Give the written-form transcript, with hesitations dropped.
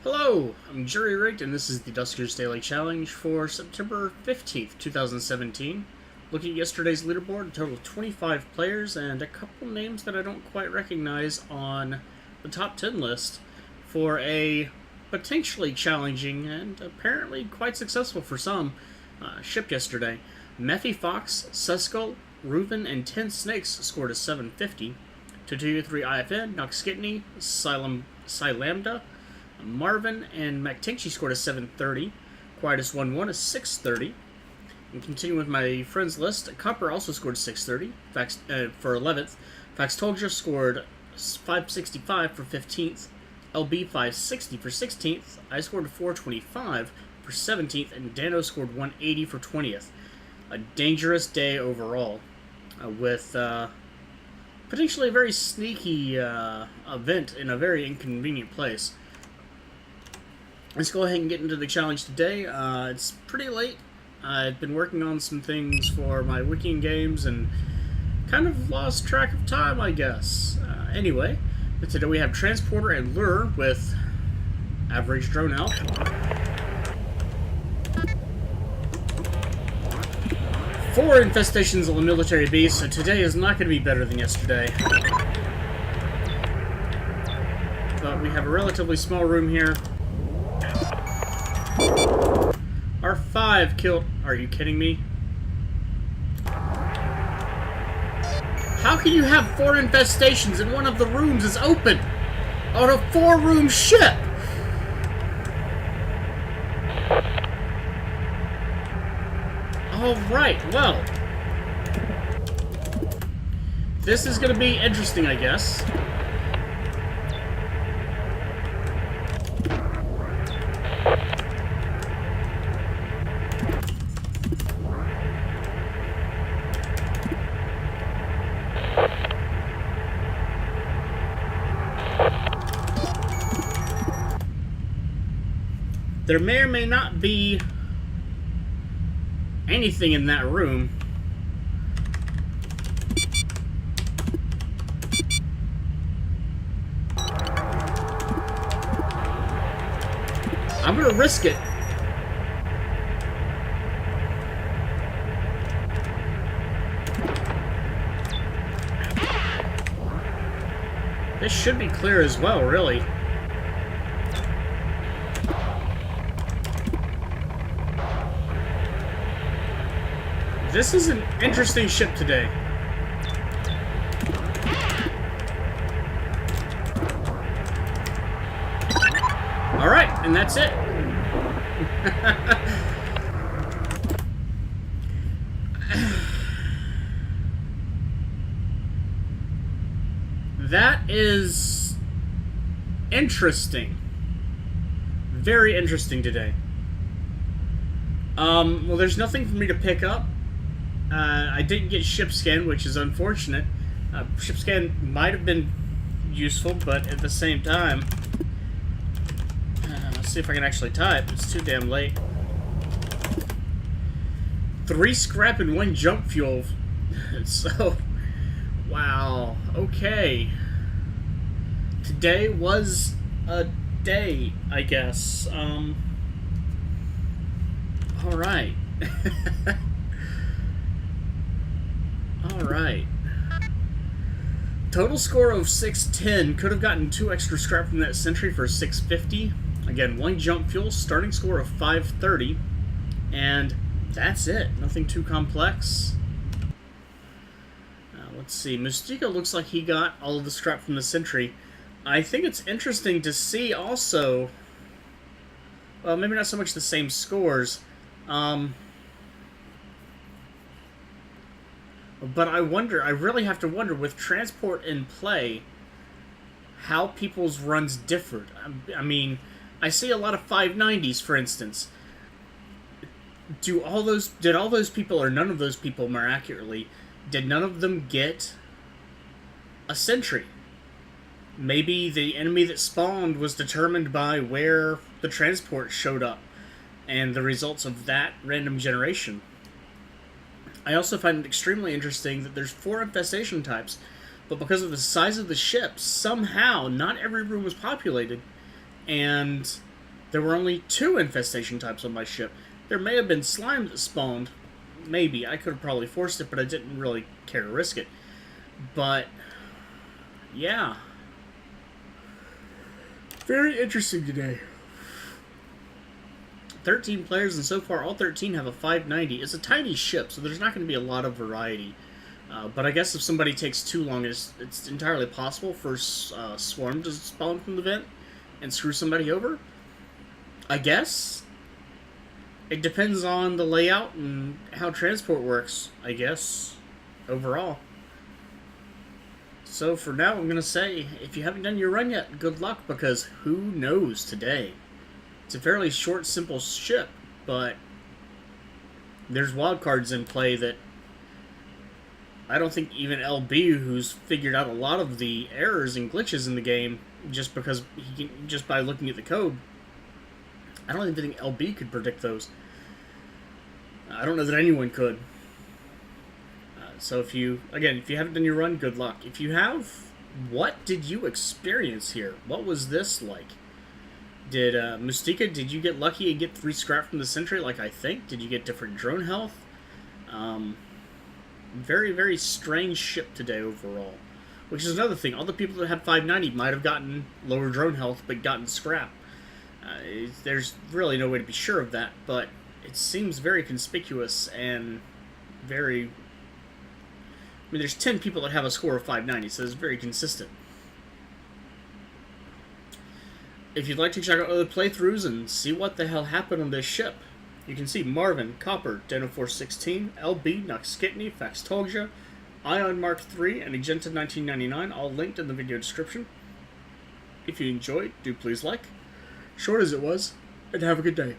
Hello, I'm Jerry Rigged, and this is the Duskers Daily Challenge for September 15th, 2017. Looking at yesterday's leaderboard, a total of 25 players and a couple names that I don't quite recognize on the top 10 list for a potentially challenging and apparently quite successful for some ship yesterday. Mephi Fox, Suskull, Reuven, and 10 Snakes scored a 750. 223 IFN, Noxkitney, Silambda, Marvin and McTinchy scored a 730. Quietus 1-1 a 630. And continuing with my friends list, Qbert also scored 630 for 11th. Faxtolja scored 565 for 15th. LB 560 for 16th. I scored 425 for 17th, and Dano scored 180 for 20th. A dangerous day overall, with potentially a very sneaky event in a very inconvenient place. Let's go ahead and get into the challenge today. It's pretty late. I've been working on some things for my wiki games and kind of lost track of time, I guess. Anyway, today we have Transporter and Lure with average drone out. Four infestations of the military beast, so today is not going to be better than yesterday. But we have a relatively small room here. R5 killed. Are you kidding me? How can you have 4 infestations and one of the rooms is open on a 4-room ship? Alright, well. This is going to be interesting, I guess. There may or may not be anything in that room. I'm gonna risk it. This should be clear as well, really. This is an interesting ship today. Alright, and that's it. That is interesting. Very interesting today. Well, there's nothing for me to pick up. I didn't get ship scan, which is unfortunate. Ship scan might have been useful, but at the same time, let's see if I can actually type. It's too damn late. 3 scrap and 1 jump fuel. So, wow. Okay. Today was a day, I guess. Alright. Alright. Total score of 610. Could have gotten 2 extra scrap from that sentry for 650. Again, 1 jump fuel, starting score of 530. And that's it. Nothing too complex. Let's see. Mystico looks like he got all of the scrap from the sentry. I think it's interesting to see also... Well, maybe not so much the same scores. But I really have to wonder, with Transport in play, how people's runs differed. I mean, I see a lot of 590s, for instance. Did all those people, or none of those people more accurately, did none of them get a sentry? Maybe the enemy that spawned was determined by where the transport showed up, and the results of that random generation. I also find it extremely interesting that there's 4 infestation types, but because of the size of the ship, somehow not every room was populated, and There were only 2 infestation types on my ship. There may have been slime that spawned. Maybe. I could have probably forced it, but I didn't really care to risk it. But, yeah. Very interesting today. 13 players, and so far all 13 have a 590. It's a tiny ship, so there's not going to be a lot of variety. But I guess if somebody takes too long, it's entirely possible for Swarm to spawn from the vent and screw somebody over. I guess. It depends on the layout and how transport works, I guess, overall. So for now, I'm going to say, if you haven't done your run yet, good luck, because who knows today? It's a fairly short, simple ship, but there's wildcards in play that I don't think even LB, who's figured out a lot of the errors and glitches in the game, just by looking at the code, I don't even think LB could predict those. I don't know that anyone could. So if you haven't done your run, good luck. If you have, what did you experience here? What was this like? Did Mustika, did you get lucky and get 3 scrap from the sentry like I think? Did you get different drone health? Very, very strange ship today overall. Which is another thing. All the people that had 590 might have gotten lower drone health but gotten scrap. There's really no way to be sure of that, but it seems very conspicuous and very... I mean, there's 10 people that have a score of 590, so it's very consistent. If you'd like to check out other playthroughs and see what the hell happened on this ship, you can see Marvin, Qbert, Deno416, LB, Noxkitney, Faxtolja, Ion Mark III, and Agenta 1999, all linked in the video description. If you enjoyed, do please like. Short as it was, and have a good day.